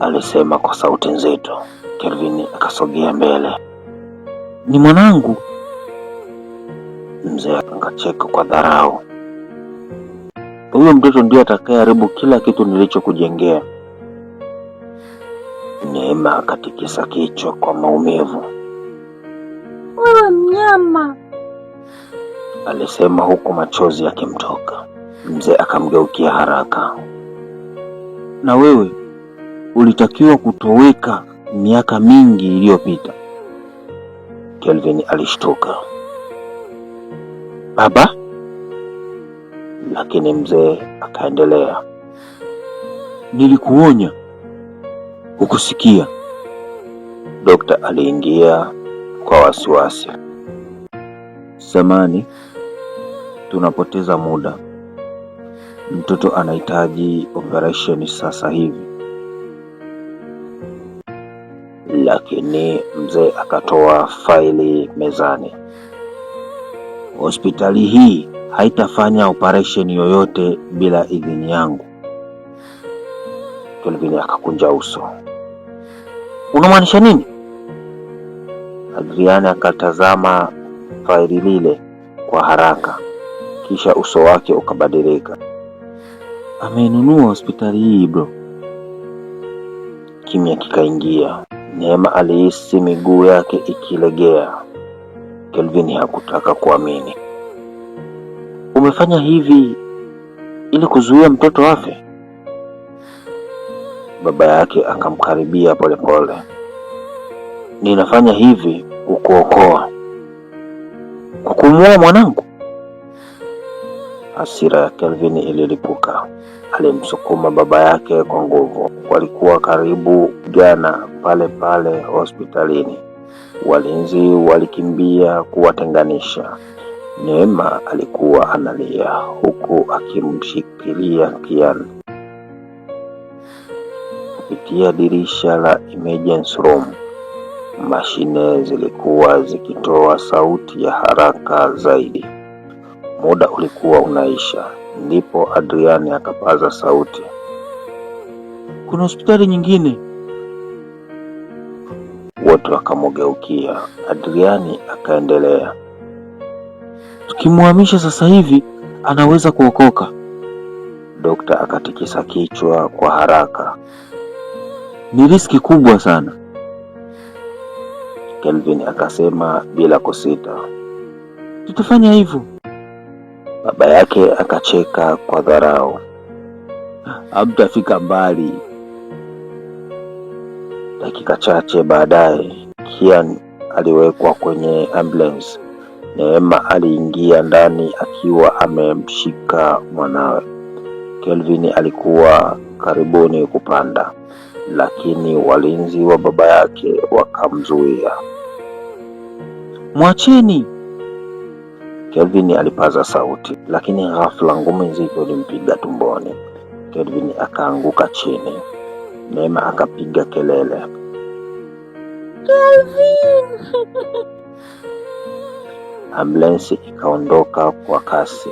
S1: alisema kwa sauti nzito. Kelvin akasogea mbele. "Ni mwanangu." Mzee akacheka kwa dharau. "Huyo mtoto ndiye atakayeharibu kila kitu nilichokujengea." Neema akatikisa kichwa kwa maumivu.
S2: "Wewe mnyama,"
S1: alisema huku machozi yakimtoka. Mzee akamgeukia haraka. "Na wewe ulitakiwa kutoweka miaka mingi iliyopita." Kelvin alishtuka. "Baba?" Lakini mzee akaendelea. "Nilikuonya, hukusikia." Dokta aliingia kwa wasiwasi. "Samani, tunapoteza muda. Mtoto anahitaji operation sasa hivi." Lakini mzee akatoa faili mezani. "Hospitali hii haitafanya operation yoyote bila idhini yangu." Kelvin akakunja uso. "Unamaanisha nini?" Adrian akatazama faili lile kwa haraka, kisha uso wake ukabadilika. "Amenunua hospitali hii bro." Kimya kikaingia. Neema alihisi miguu yake ikilegea. Kelvin hakutaka kuamini. "Umefanya hivi ili kuzuia mtoto afe?" Baba yake akamkaribia polepole. "Ninafanya hivi kukuokoa." "Kukumuua mwanangu?" Hasira ya Kelvin ililipuka. Alimsukuma baba yake kwa nguvu. Walikuwa karibu gana pale pale hospitalini. Walinzi walikimbia kuwatenganisha. Neema alikuwa analia huku akimshikilia Kian. Kupitia dirisha la emergency room, mashine zilikuwa zikitoa sauti ya haraka zaidi. Muda ulikuwa unaisha. Ndipo Adrian akapaza sauti. "Kuna hospitali nyingine." Wote wakamgeukia. Adrian akaendelea. "Tukimhamisha sasa hivi anaweza kuokoka." Dokta akatikisa kichwa kwa haraka. "Ni riski kubwa sana." Kelvin akasema bila kusita. "Tutafanya hivyo." Baba yake akacheka kwa dharau. "Hamtafika mbali." Dakika chache baadaye, Kian aliwekwa kwenye ambulance. Neema aliingia ndani akiwa amemshika mwanawe. Kelvin alikuwa karibuni kupanda, lakini walinzi wa baba yake wakamzuia. "Mwacheni." Kelvin alipaza sauti, lakini ghafla ngumi nzito ilimpiga tumboni. Kelvin akaanguka chini. Neema akapiga kelele.
S2: "Kelvin!"
S1: Ambulance ikaondoka kwa kasi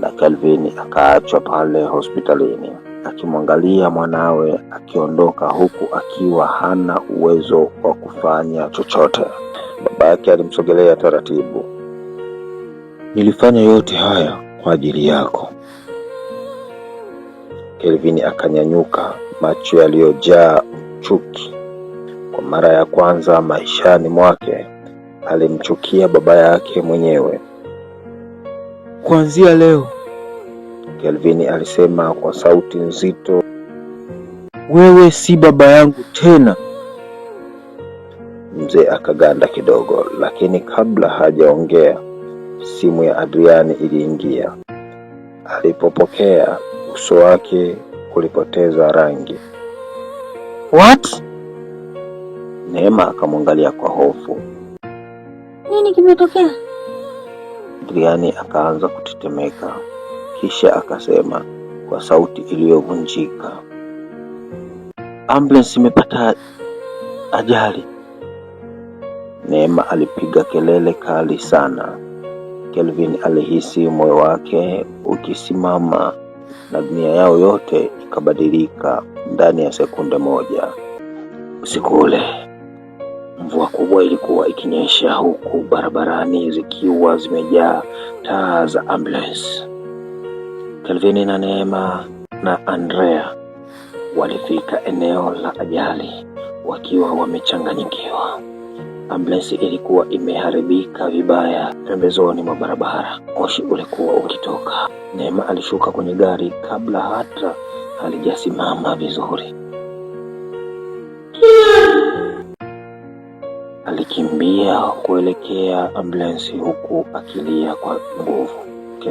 S1: na Kelvin akaachwa pale hospitalini akimwangalia mwanawe akiondoka huku akiwa hana uwezo wa kufanya chochote. Baba yake alimsogelea taratibu. "Nilifanya yote haya kwa ajili yako." Kelvin akanyanyuka, macho yaliyojaa chuki. Kwa mara ya kwanza maishani mwake alimchukia baba yake mwenyewe. "Kuanzia leo," Kelvin alisema kwa sauti nzito, "wewe si baba yangu tena." Mzee akaganda kidogo, lakini kabla hajaongea, simu ya Adrian iliingia. Alipopokea, uso wake ulipoteza rangi. "What?" Neema akamwangalia kwa hofu.
S2: "Nini kimetokea?"
S1: Adrian akaanza kutetemeka, kisha akasema, kwa sauti iliyovunjika, "Ambulance imepata ajali." Neema alipiga kelele kali sana. Kelvin alihisi moyo wake ukisimama na dunia yao yote ikabadilika ndani ya sekunde moja. Usiku ule mvua kubwa ilikuwa ikinyesha, huku barabarani zikiwa zimejaa taa za ambulance. Kelvin na Neema na Andrea walifika eneo la ajali wakiwa wamechanganyikiwa. Ambulance ilikuwa imeharibika vibaya pembezoni mwa barabara. Moshi ulikuwa ukitoka. Neema alishuka kwenye gari kabla hata halijasimama vizuri. Alikimbia kuelekea ambulance huku akilia kwa nguvu.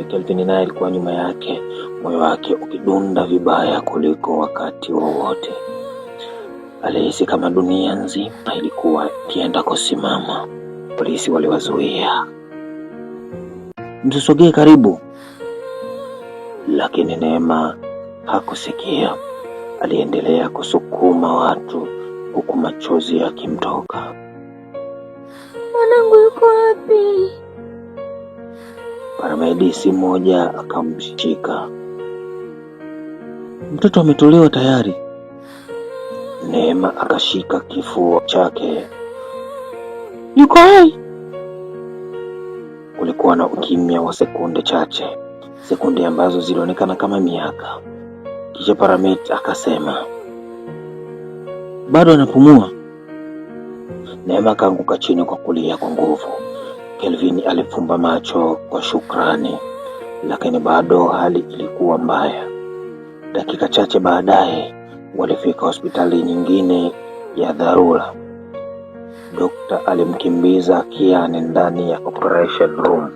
S1: Kelvin naye alikuwa nyuma yake, moyo wake ukidunda vibaya kuliko wakati wowote. Alihisi kama dunia nzima ilikuwa ikienda kusimama. Polisi waliwazuia, "Msisogee karibu." Lakini Neema hakusikia. Aliendelea kusukuma watu huku machozi yakimtoka.
S2: "Mwanangu yuko wapi?"
S1: Paramedisi mmoja akamshika. "Mtoto ametolewa tayari." Neema akashika kifua chake. "Yuko hai." Kulikuwa na ukimya wa sekunde chache, sekunde ambazo zilionekana kama miaka. Kisha paramedic akasema, "Bado anapumua." Neema akaanguka chini kwa kulia kwa nguvu. Kelvin alifumba macho kwa shukrani, lakini bado hali ilikuwa mbaya. Dakika chache baadaye walifika hospitali nyingine ya dharura. Dokta alimkimbiza Kian ndani ya operation room.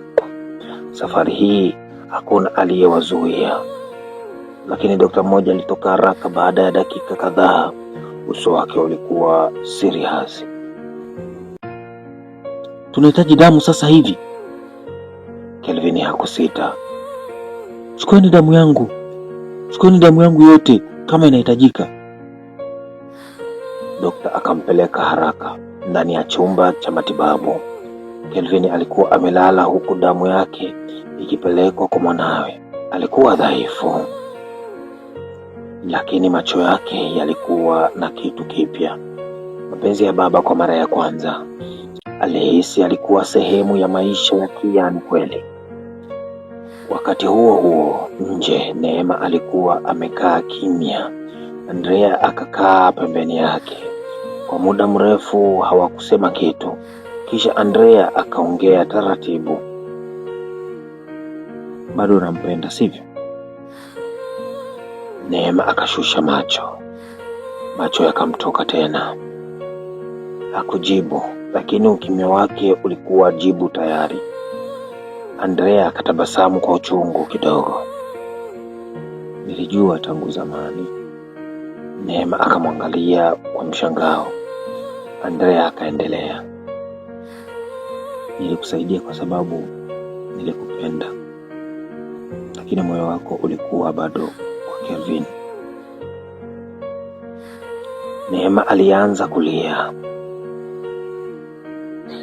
S1: Safari hii hakuna aliyewazuia, lakini dokta mmoja alitoka haraka baada ya dakika kadhaa. Uso wake ulikuwa serious. "Tunahitaji damu sasa hivi." Kelvin hakusita. Chukueni damu yangu yote kama inahitajika." Dokta akampeleka haraka ndani ya chumba cha matibabu. Kelvin alikuwa amelala huku damu yake ikipelekwa kwa mwanawe. Alikuwa dhaifu, lakini macho yake yalikuwa na kitu kipya. Mapenzi ya baba kwa mara ya kwanza. Alihisi alikuwa sehemu ya maisha ya Kian kweli. Wakati huo nje, Neema alikuwa amekaa kimya. Andrea akakaa pembeni yake. Kwa muda mrefu hawakusema kitu. Kisha Andrea akaongea taratibu, "Bado unampenda, sivyo?" Neema akashusha macho yakamtoka tena. Hakujibu, lakini ukimya wake ulikuwa jibu tayari. Andrea akatabasamu kwa uchungu kidogo. "Nilijua tangu zamani." Neema akamwangalia kwa mshangao. Andrea akaendelea, "Nilikusaidia kwa sababu nilikupenda, lakini moyo wako ulikuwa bado kwa Kelvin." Neema alianza kulia.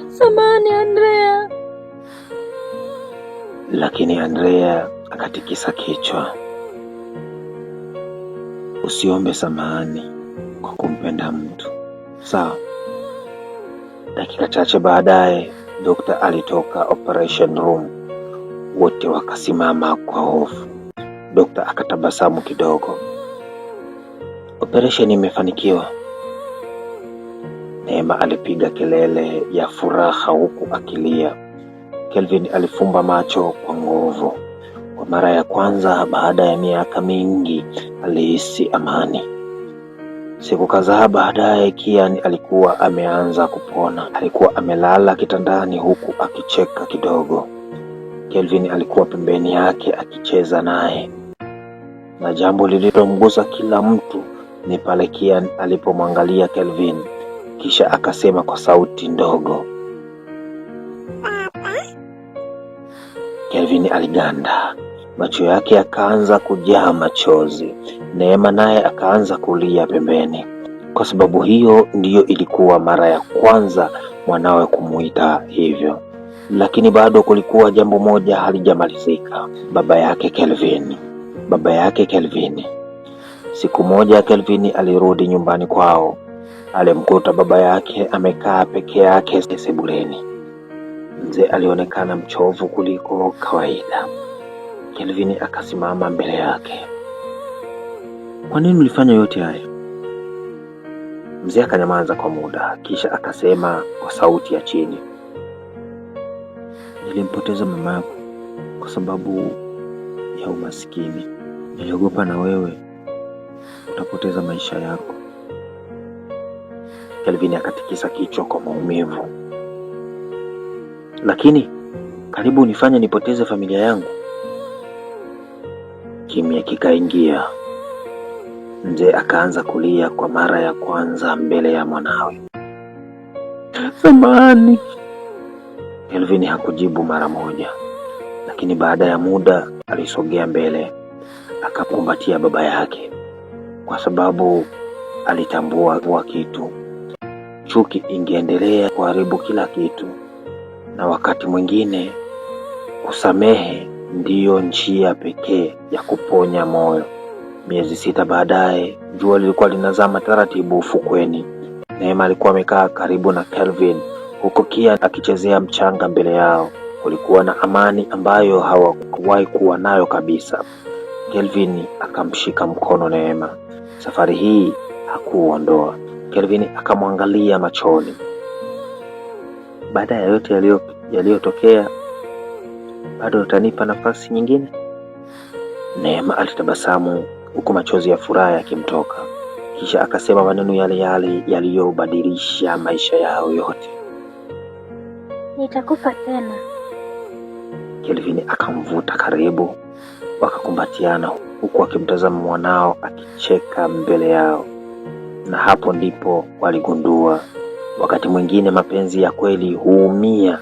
S2: "Samahani Andrea."
S1: Lakini Andrea akatikisa kichwa. "Usiombe samahani kwa kumpenda mtu, sawa?" Dakika chache baadaye dokta alitoka operation room. Wote wakasimama kwa hofu. Dokta akatabasamu kidogo. "Operation imefanikiwa." Neema alipiga kelele ya furaha huku akilia. Kelvin alifumba macho kwa nguvu. Kwa mara ya kwanza baada ya miaka mingi alihisi amani. Siku kadhaa baadaye, Kian alikuwa ameanza kupona. Alikuwa amelala kitandani huku akicheka kidogo. Kelvin alikuwa pembeni yake akicheza naye. Na jambo lililomgusa kila mtu ni pale Kian alipomwangalia Kelvin, kisha akasema kwa sauti ndogo, "Kelvin aliganda. Macho yake yakaanza kujaa machozi. Neema naye akaanza kulia pembeni, kwa sababu hiyo ndiyo ilikuwa mara ya kwanza mwanawe kumuita hivyo. Lakini bado kulikuwa jambo moja halijamalizika. Baba yake Kelvin. Siku moja Kelvin alirudi nyumbani kwao. Alimkuta baba yake amekaa peke yake sebuleni. Mzee alionekana mchovu kuliko kawaida. Kelvin akasimama mbele yake. "Kwa nini ulifanya yote haya?" Mzee akanyamaza kwa muda, kisha akasema kwa sauti ya chini, "Nilimpoteza mama yako kwa sababu ya umaskini. Niliogopa na wewe utapoteza maisha yako." Kelvin akatikisa kichwa kwa maumivu. "Lakini karibu unifanye nipoteze familia yangu." Kimya kikaingia. Mzee akaanza kulia kwa mara ya kwanza mbele ya mwanawe. "Samahani." Kelvin hakujibu mara moja, lakini baada ya muda alisogea mbele, akakumbatia baba yake, kwa sababu alitambua kitu. Chuki ingeendelea kuharibu kila kitu, na wakati mwingine kusamehe ndiyo njia pekee ya kuponya moyo. Miezi 6 baadaye, jua lilikuwa linazama taratibu ufukweni. Neema alikuwa amekaa karibu na Kelvin, huku Kia akichezea mchanga mbele yao. Kulikuwa na amani ambayo hawakuwahi kuwa nayo kabisa. Kelvin akamshika mkono Neema. Safari hii hakuondoa. Kelvin akamwangalia machoni. "Baada ya yote yaliyotokea, bado utanipa nafasi nyingine?" Neema alitabasamu huku machozi ya furaha yakimtoka. Kisha akasema maneno yale yaliyobadilisha maisha yao yote.
S2: "Nitakupa tena."
S1: Kelvin akamvuta karibu, wakakumbatiana huku akimtazama mwanao akicheka mbele yao. Na hapo ndipo waligundua, wakati mwingine mapenzi ya kweli huumia,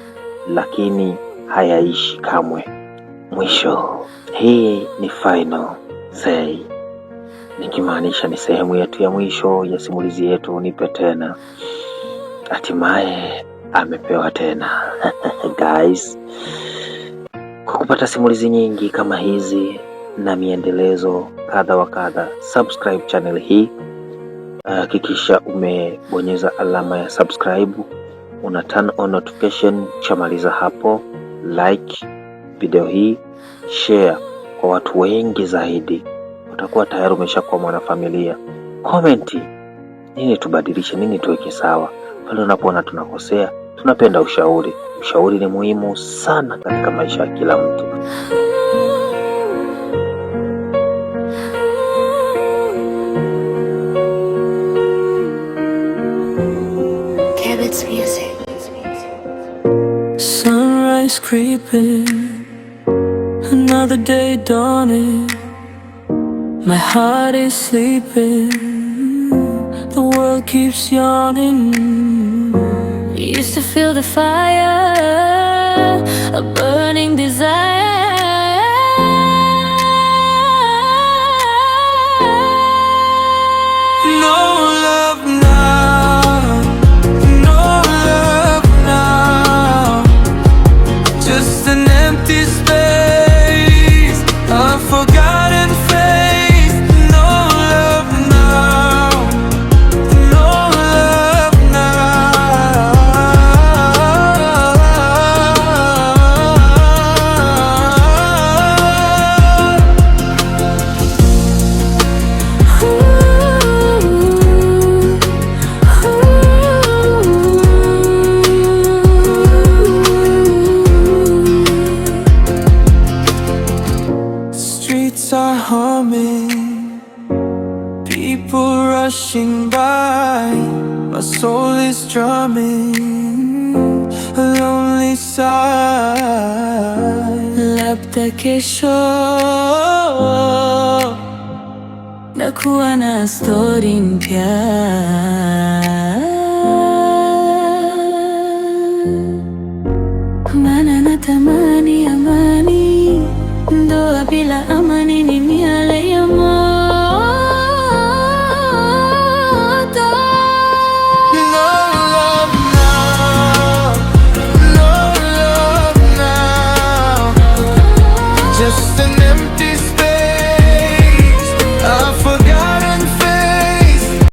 S1: lakini hayaishi kamwe. Mwisho. Hii ni final say, nikimaanisha ni sehemu yetu ya mwisho ya simulizi yetu Nipe Tena. Hatimaye amepewa tena. Guys, kwa kupata simulizi nyingi kama hizi na miendelezo kadha wa kadha, subscribe channel hii. Hakikisha umebonyeza alama ya subscribe, una turn on notification. Chamaliza hapo, like video hii, share kwa watu wengi zaidi. Utakuwa tayari umeshakuwa mwanafamilia. Comment nini tubadilishe, nini tuweke sawa. Pale unapoona tunakosea, tunapenda ushauri. Ushauri ni muhimu sana katika maisha ya kila mtu.
S3: Sunrise creeping, another day dawning. My heart is sleeping, the world keeps yawning. Used to feel the fire, a burning desire. No love now, no love now. Just an empty space, a forgotten face. No love now, no love now. Streets are humming, people rushing by. My soul is drumming, a lonely sigh. Labda kesho nakuwa na story mpya. Maana natamani amani, ndoa bila just an empty